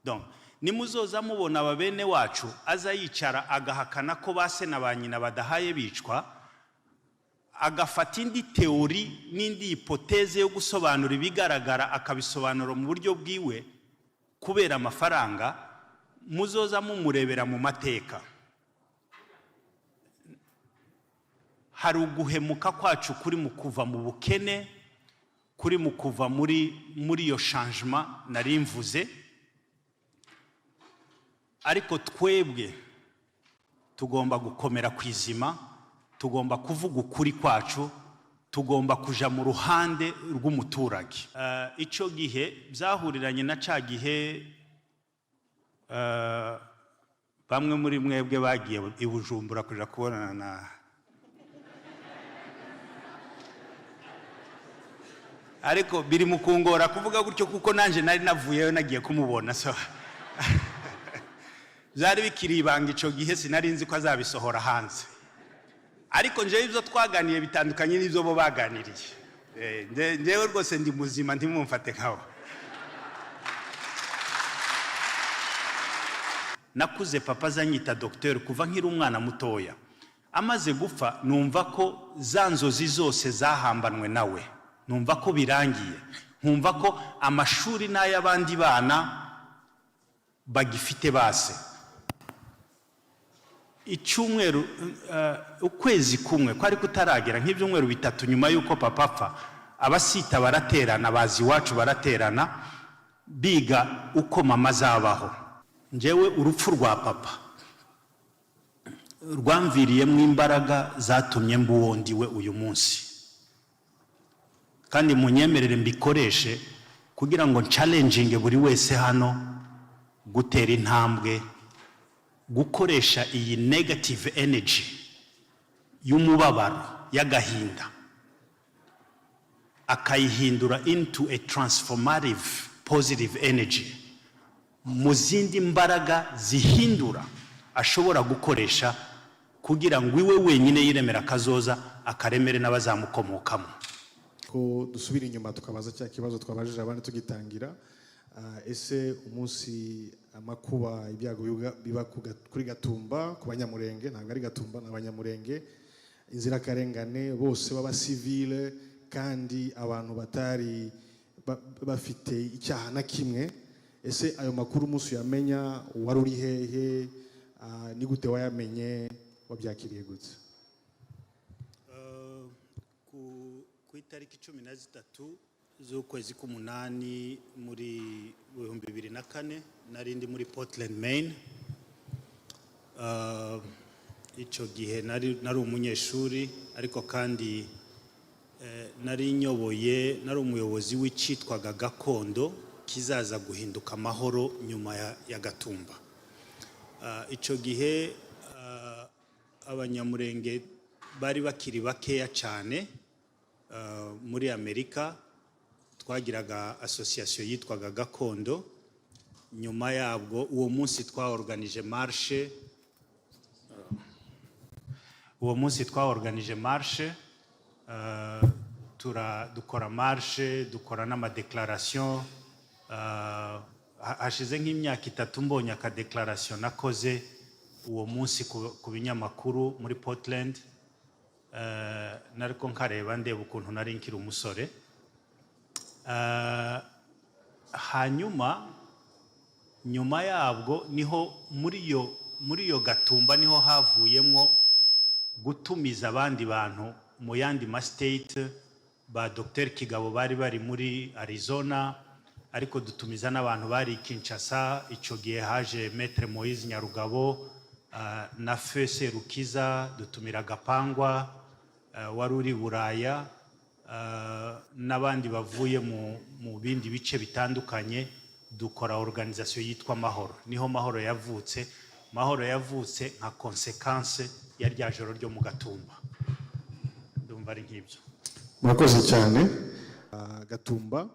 Donc nimuzoza mubona ababene wacu aza yicara agahakana ko base na banyina badahaye bicwa, agafata indi teori n'indi hipoteze yo gusobanura ibigaragara akabisobanura mu buryo bwiwe kubera amafaranga, muzoza mumurebera mu mateka. Hari uguhemuka kwacu kuri mu kuva mu bukene, kuri mu kuva muri yo changement nari mvuze, ariko twebwe tugomba gukomera kwizima, tugomba kuvuga ukuri kwacu, tugomba kuja mu ruhande rw'umuturage. Ico gihe byahuriranye na ca gihe bamwe muri mwebwe bagiye i Bujumbura kuja kubonana na ariko biri mukungora kuvuga gutyo kuko nanje nari navuyeyo nagiye kumubona, so byari bikiri ibanga ico gihe, sinari nzi ko azabisohora hanze. Ariko nje ibyo twaganiye bitandukanye n'ibyo bo baganiriye. Ndewe rwose ndi muzima, ntimumfate nkaho. Nakuze papa zanyita docteur kuva nkiri umwana mutoya. Amaze gupfa numva ko zanzozi zose zahambanwe nawe, numva ko birangiye, nkumva ko amashuri n'ay'abandi bana bagifite base. Icyumweru ukwezi kumwe kwari kutaragera nk'ibyumweru bitatu nyuma yuko papa apfa, abasita baraterana, bazi iwacu baraterana biga uko mama zabaho. Njewe urupfu rwa papa rwamviriyemo imbaraga zatumye mbuwondiwe uyu munsi, kandi munyemerere mbikoreshe kugira ngo challenging buri wese hano gutera intambwe, gukoresha iyi negative energy y'umubabaro y'agahinda akayihindura into a transformative positive energy, mu zindi mbaraga zihindura ashobora gukoresha kugira ngo iwe wenyine yiremera kazoza akaremere n'abazamukomokamo. Ko dusubira inyuma tukabaza cya kibazo twabajije abandi tugitangira, ese umunsi amakuba ibyago biba kuri Gatumba ku Banyamurenge, ntabwo ari Gatumba n'Abanyamurenge, inzirakarengane bose baba civile kandi abantu batari bafite icyaha na kimwe, ese ayo makuru umunsi yamenya wari uri hehe, ni gute wayamenye, wabyakiriye gute? Ku itariki 13 z'ukwezi k'umunani muri 2004 nari ndi muri Portland, Maine. Ico gihe nari umunyeshuri, ariko kandi nari umuyobozi w'icitwaga Gakondo kizaza guhinduka amahoro nyuma ya Gatumba. Ico gihe Abanyamurenge bari bakiri bakeya cyane. Muri Amerika twagiraga association yitwaga Gakondo. Nyuma yabwo uwo munsi twaorganije marche, dukora marche, dukora n'ama declaration. Hashize nk'imyaka 3 mbonye aka declaration nakoze uwo munsi ku binyamakuru muri Portland. Nariko nkareba ndeba ukuntu nari nkiri umusore. Hanyuma nyuma yabwo niho muri yo Gatumba niho havuyemo gutumiza abandi bantu mu yandi ma state. Ba Dr. Kigabo bari muri Arizona, ariko dutumiza n'abantu bari Kinshasa. Ico gihe haje Maître Moïse Nyarugabo na Fese Rukiza, dutumira Gapangwa wari uri Buraya, n'abandi bavuye mu bindi bice bitandukanye. Dukora organisation yitwa Mahoro. Niho Mahoro yavutse. Mahoro yavutse nka consequence ya rya joro ryo mu Gatumba. Ndumva ari nk'ibyo. Murakoze cyane. Gatumba,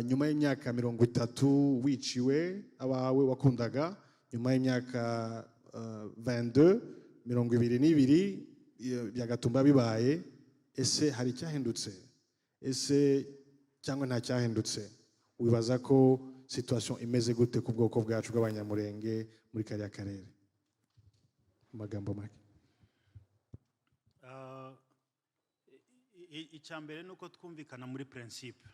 nyuma y'imyaka 30 wiciwe abawe wakundaga, nyuma y'imyaka 22 bya Gatumba bibaye, ese hari cyahindutse? Ese cyangwa nta cyahindutse? Wibaza ko situation imeze gute ku bwoko bwacu bw'abanyamurenge muri kariya karere mu magambo make. Icyambere nuko twumvikana muri principe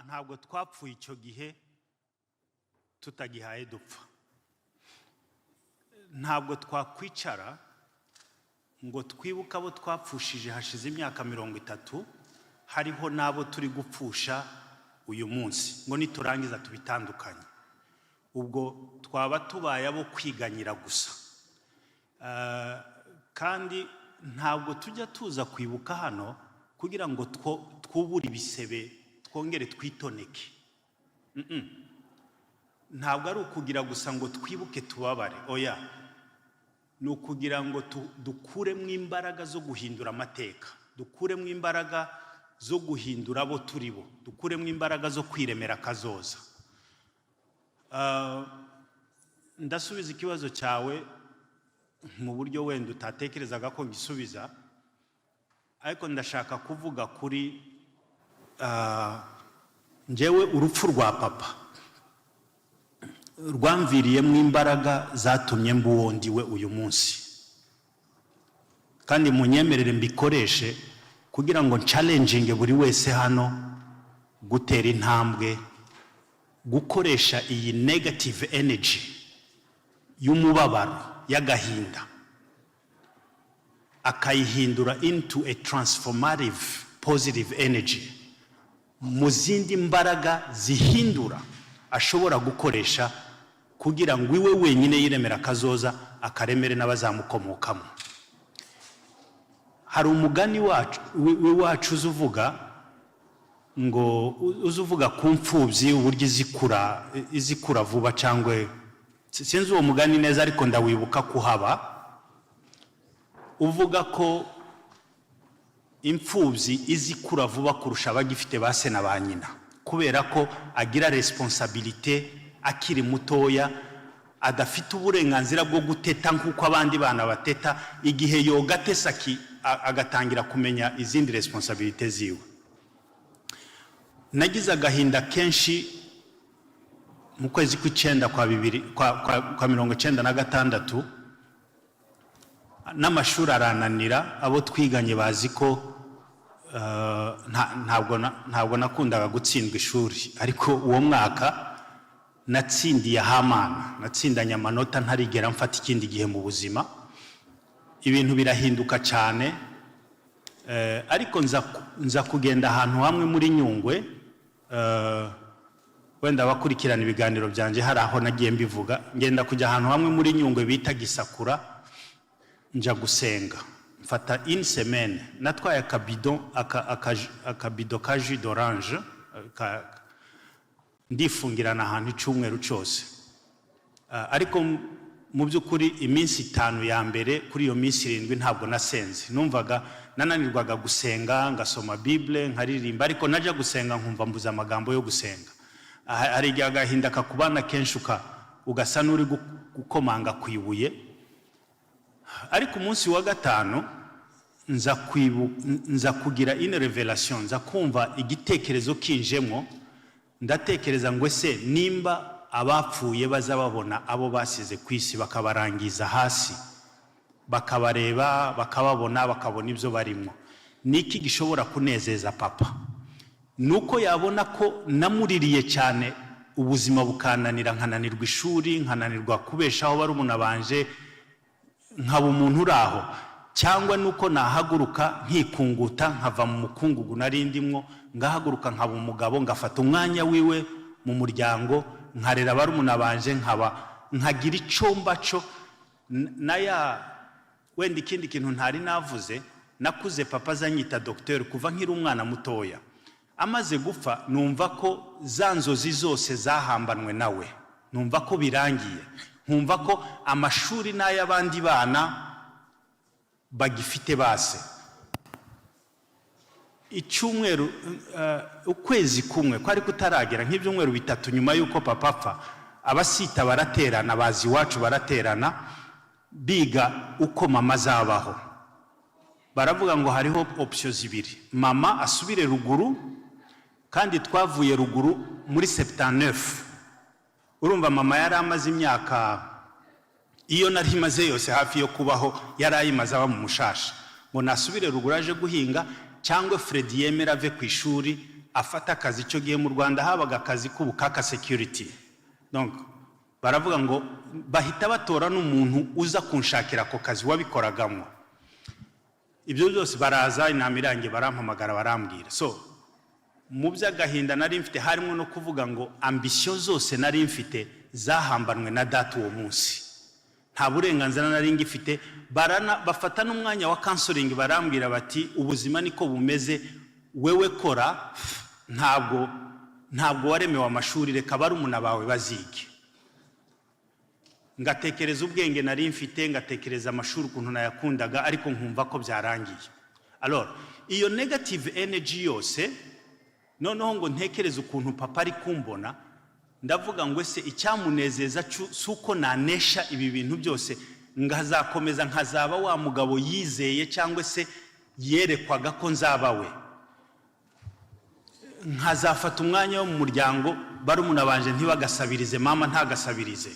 ntabwo twapfuye icyo gihe tutagihaye dupfa. Ntabwo twakwicara ngo twibuka abo twapfushije hashize imyaka 30 hariho nabo turi gupfusha uyu munsi ngo niturangiza tubitandukanye. Ubwo twaba tubaye abo kwiganyira gusa. Kandi ntabwo tujya tuza kwibuka hano kugira ngo twubure ibisebe twongere twitoneke. Ntabwo ari ukugira gusa ngo twibuke tubabare, oya, ni ukugira ngo dukuremo imbaraga zo guhindura amateka, dukuremo imbaraga zo guhindura abo turi bo, dukuremo imbaraga zo kwiremera kazoza. Ndasubiza ikibazo cyawe mu buryo wenda utatekerezaga ko ngisubiza, ariko ndashaka kuvuga kuri njyewe urupfu rwa papa rwamviriyemo imbaraga zatumye mbuwondiwe uyu munsi, kandi munyemerere mbikoreshe kugira ngo challenging buri wese hano gutera intambwe, gukoresha iyi negative energy y'umubabaro y'agahinda akayihindura into a transformative positive energy mu zindi mbaraga zihindura ashobora gukoresha kugira ngo iwe wenyine yiremera kazoza akaremere n'abazamukomokamo. Hari umugani wacu uzuvuga ngo uzuvuga ku mfubyi uburyo izikura vuba, cyangwa sinzi uwo mugani neza ariko ndawibuka kuhaba, uvuga ko imfubyi izikura vuba kurusha abagifite base na ba nyina, kubera ko agira responsabilité akiri mutoya, adafite uburenganzira bwo guteta nk'uko abandi bana bateta, igihe yogatesa agatangira kumenya izindi responsabilité ziwe. Nagize agahinda kenshi mu kwezi kw'Icyenda kwa 1996, n'amashuri arananira, abo twiganye bazi ko ntabwo nakundaga gutsindwa ishuri, ariko uwo mwaka natsindiye Hamana, natsindanye amanota ntarigera mfata ikindi gihe mu buzima. Ibintu birahinduka cyane, ariko nza kugenda ahantu hamwe muri Nyungwe, wenda bakurikirana ibiganiro byanje hari aho nagiye mbivuga, ngenda kujya ahantu hamwe muri Nyungwe bita Gisakura, nja gusenga, mfata une semaine, natwaye akabido ka jus d'orange, ndifungirana ahantu icyumweru cyose. Ariko mu by'ukuri iminsi 5 ya mbere kuri iyo minsi 7 ntabwo nasenze, numvaga nananirwaga gusenga, ngasoma Bible nkaririmba, ariko najya gusenga nkumva mbuza amagambo yo gusenga. Hari igihe agahinda kakubana kenshi ugasa n'uri gukomanga kwibuye. Ariko umunsi wa gatanu nza kugira une revelation, nza kumva igitekerezo kinjemo, ndatekereza ngo ese nimba abapfuye baza babona abo basize ku isi bakabarangiza hasi, bakabareba, bakababona, bakabona ibyo barimo, niki gishobora kunezeza papa? Nuko yabona ko namuririye cyane, ubuzima bukananira, nkananirwa ishuri, nkananirwa kubeshaho barumuna banje, nkaba umuntu uraho, cyangwa nuko nahaguruka nkikunguta nkava mu mukungugu narindimwo, ngahaguruka nkaba umugabo, ngafata umwanya wiwe mu muryango, nkarera barumuna banje, nkagira icomba cyo wenda ikindi kintu ntari navuze, nakuze papa zanyita docteur kuva nkiri umwana mutoya. Amaze gupfa numva ko za nzozi zose zahambanwe nawe, numva ko birangiye, nkumva ko amashuri n'ay'abandi bana bagifite base. Icyumweru ukwezi kumwe kwari kutaragera, nk'ibyumweru 3 nyuma yuko papa apfa, abasita baraterana, bazi iwacu baraterana, biga uko mama zabaho. Baravuga ngo hariho options 2, mama asubire ruguru, kandi twavuye ruguru muri 79, urumva mama yari amaze imyaka iyo nari maze yose hafi yo kubaho yari ayimaze aba mu mushasha ngo nasubire ruguru aje guhinga cyangwa Fred yemera ave ku ishuri afata akazi cyo gihe mu Rwanda habaga akazi k'ubukaka security. Donc baravuga ngo bahita batora n'umuntu uza kunshakira ako kazi wabikoragamo. Ibyo byose baraza inamirange barampamagara barambwira. So mu by'agahinda nari mfite harimo no kuvuga ngo ambition zose nari mfite zahambanwe na data uwo munsi. Nta burenganzira nari ngifite, bafata n'umwanya wa counseling barambwira bati ubuzima niko bumeze, wewe kora, ntabwo waremewe amashuri, reka barumuna bawe bazige. Ngatekereza ubwenge nari mfite, ngatekereza amashuri ukuntu nayakundaga, ariko nkumva ko byarangiye. Alors iyo negative energy yose noneho ngo ntekereza ukuntu papa ari kumbona, ndavuga ngo ese icyamunezeza suko nanesha ibi bintu byose, ngazakomeza nkazaba wa mugabo yizeye cyangwa se yerekwaga ko nzaba we, nkazafata umwanya wo mu muryango barumuna banje ntibagasabirize, mama ntagasabirize.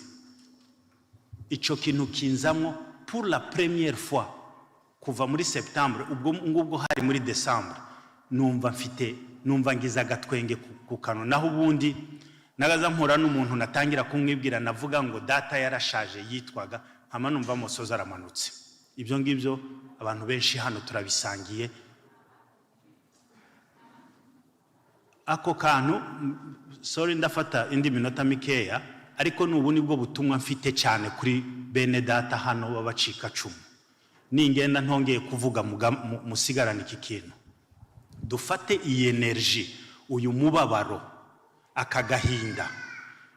Icyo kintu kinzamwo pour la première fois kuva muri septembre, ubwo ngubwo hari muri décembre, numva ngiza gatwenge ku kanwa. Naho ubundi nagaza mpura n'umuntu natangira kumwibwira, navuga ngo data yarashaje yitwaga, hama numva amosoza aramanutse. Ibyo ngibyo abantu benshi hano turabisangiye. Ako kantu, sorry ndafata indi minota mikeya, ariko n'ubu nibwo butumwa mfite cyane kuri bene data hano babacika cumu. Ningenda ntongeye kuvuga musigarana iki kintu. Dufate iyi energy, uyu mubabaro, akagahinda,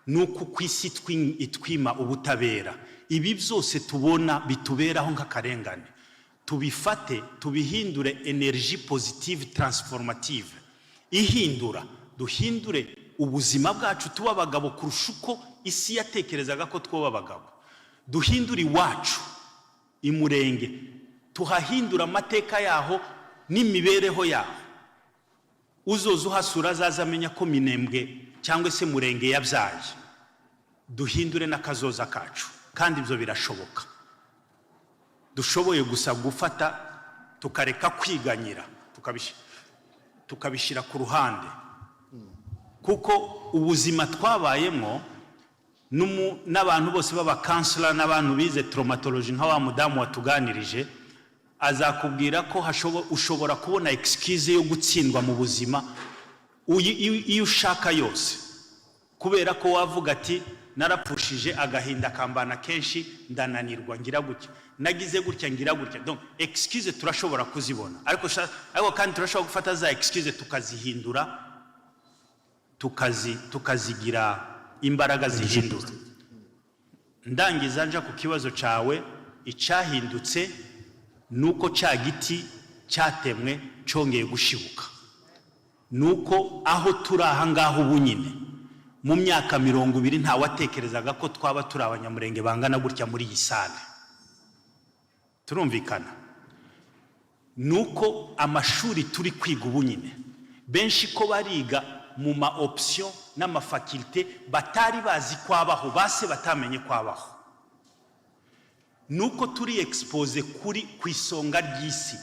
nuko kwisi itwima ubutabera. Ibi byose tubona bituberaho nk'akarengane, tubifate tubihindure energy positive transformative, ihindura, duhindure ubuzima bwacu tuba abagabo kurusha uko isi yatekerezaga ko twoba abagabo. Duhindure iwacu imurenge, tuhahindura amateka yaho n'imibereho yaho. Uzoza uhasura azaza amenya ko Minembwe cyangwa se Murenge yabyaye. Duhindure n'akazoza kacu, kandi ibyo birashoboka. Dushoboye gusa gufata tukareka kwiganyira, tukabishira ku ruhande, kuko ubuzima twabayemo n'abantu bose baba counselor n'abantu bize traumatology nka wa mudamu watuganirije, azakubwira ko ushobora kubona excuse yo gutsindwa mu buzima iyo ushaka yose, kubera ko wavuga ati narapfushije agahinda kambana kenshi ndananirwa ngira gutya, nagize gutya ngira gutya. Donc excuse turashobora kuzibona, ariko kandi turashobora gufata za excuse tukazihindura, tukazigira imbaraga zihindura. Ndangiza nja ku kibazo cawe, icyahindutse nuko cya giti cyatemwe cyongeye gushibuka, nuko aho turi aha ngaho ubu nyine mu myaka 20 nta watekerezaga ko twaba turi abanyamurenge bangana gutya muri iyi sale. Turumvikana? Nuko amashuri turi kwiga ubu nyine benshi ko bariga mu ma option n'amafakulte batari bazi kwabaho, base batamenye kwabaho. Nuko turi expose ku isonga ry'isi,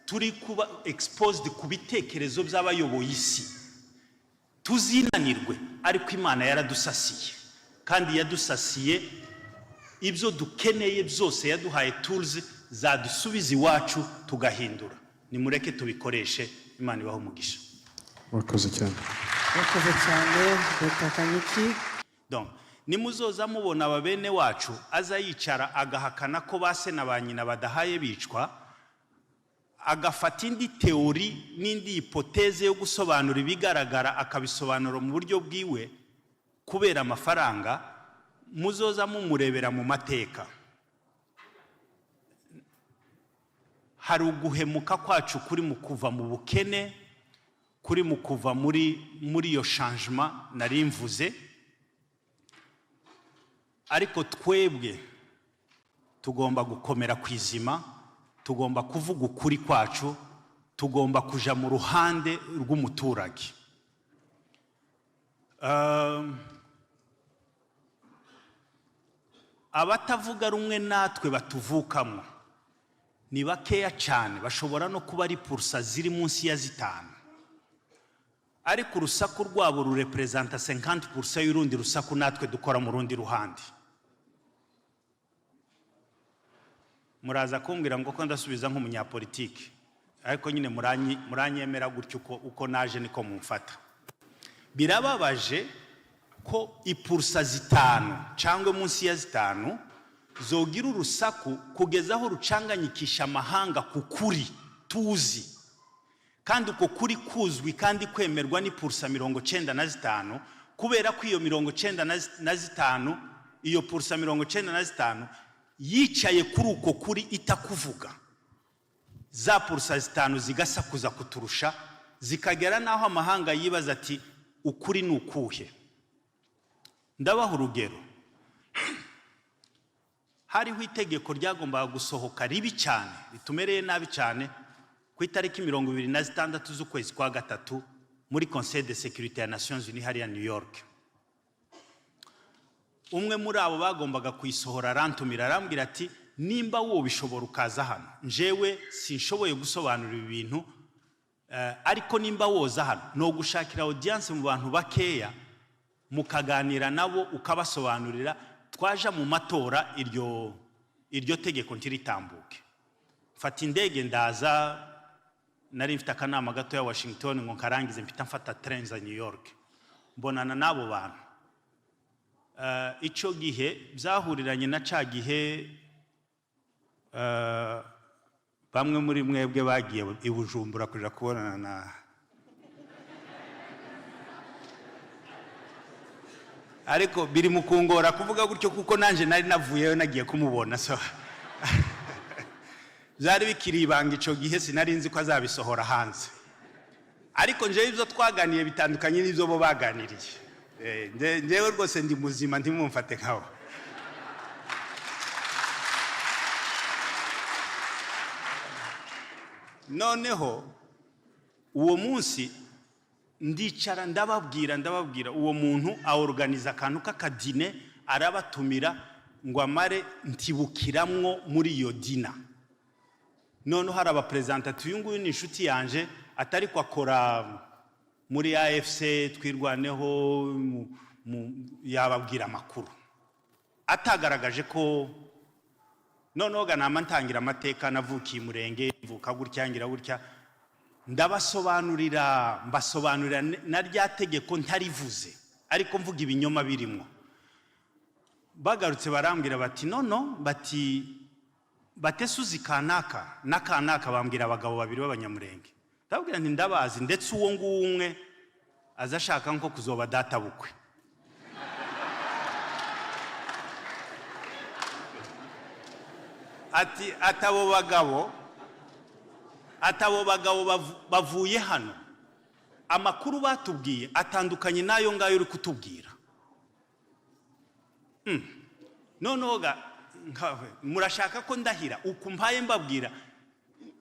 turi kuba exposed ku bitekerezo by'abayoboye isi, tuzinanirwe. Ariko Imana yaradusasiye, kandi yadusasiye ibyo dukeneye byose, yaduhaye tools zadusubiza iwacu tugahindura. Nimureke tubikoreshe. Imana ibaho umugisha. Murakoze cyane. Murakoze cyane Dr. Kanyiki. Donc nimuzoza mubona ababene wacu aza yicara agahakana ko base na banyina badahaye bicwa, agafata indi teori n'indi hipoteze yo gusobanura ibigaragara akabisobanura mu buryo bwiwe kubera amafaranga, muzoza mumurebera mu mateka. Hari uguhemuka kwacu kuri mu kuva mu bukene, kuri mu kuva muri iyo changement nari mvuze. Ariko twebwe tugomba gukomera kwizima, tugomba kuvuga ukuri kwacu, tugomba kuja mu ruhande rw'umuturage. abatavuga rumwe natwe batuvukamo ni bakeya cyane, bashobora no kuba ari pursa ziri munsi ya 5, ariko urusaku rwabo rurepresenta 50% y'urundi rusaku natwe dukora mu rundi ruhande. Muraza kumbwira ngo ko ndasubiza nk'umunyapolitiki, ariko nyine muranyemera gutyo uko naje niko mumfata. Birababaje ko ipursa 5 cyangwa munsi ya 5 zogira urusaku kugeza aho rucanganyikisha amahanga kukuri tuzi, kandi uko kuri kuzwi kandi kwemerwa ni pursa 95, kubera ko iyo 95 iyo pursa 95 yicaye kuri uko kuri itakuvuga. Za pursa 5 zigasakuza kuturusha, zikagera naho amahanga yibaza ati ukuri ni ukuhe. Ndabaha urugero. Hariho itegeko ryagombaga gusohoka ribi cyane, ritumereye nabi cyane, ku itariki 26 z'ukwezi kwa 3 muri Conseil de Sécurité ya Nations Unies hariya New York. Umwe muri abo bagombaga kuyisohora arantumira arambwira ati nimba wo bishobora ukaza hano, njewe sinshoboye gusobanura ibintu, ariko nimba woza hano no gushakira audience mu bantu bakeya mukaganira nabo ukabasobanurira, twaja mu matora iryo tegeko ntiritambuke. Fata indege ndaza, nari mfite akanama gato ya Washington ngo karangize mpita mfata train za New York, mbonana nabo bantu. Ico gihe byahuriranye na ca gihe bamwe muri mwebwe bagiye i Bujumbura kuja kubonana na, ariko biri mukungora kuvuga gutyo kuko nanje nari navuyeyo nagiye kumubona, so byari bikiri ibanga ico gihe, sinari nzi ko azabisohora hanze. Ariko nje ibyo twaganiye bitandukanye n'ibyo bo baganiriye. Njewe rwose ndi muzima ntimumfate nkaho. Noneho uwo munsi ndicara ndababwira uwo muntu aorganiza akantu k'akadine, arabatumira ngo amare ntibukiramwo muri iyo dina. Noneho hari abapresentative, uyu nguyu ni inshuti yanje, atari ko akora muri AFC twirwaneho, yababwira amakuru atagaragaje ko. Noneho ganama ntangira amateka, navukiye Murenge, mvuka gutya ngira gutya, mbasobanurira na rya tegeko ntarivuze, ariko mvuga ibinyoma birimo. Bagarutse barambwira bati nono, batesuzi kanaka nakanaka, bambwira abagabo babiri b'abanyamurenge. Ndabwira nti ndabazi, ndetse uwo nguwo umwe azashaka nko kuzoba data bukwe. Ati atabo bagabo bavuye hano, amakuru batubwiye atandukanye nayo ngayo uri kutubwira. Noneho murashaka ko ndahira ukumbaye mbabwira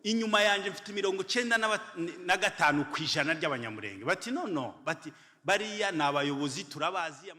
inyuma yanje mfite 95% ry'abanyamurenge. Bati no, bati bariya nabayobozi turabazi.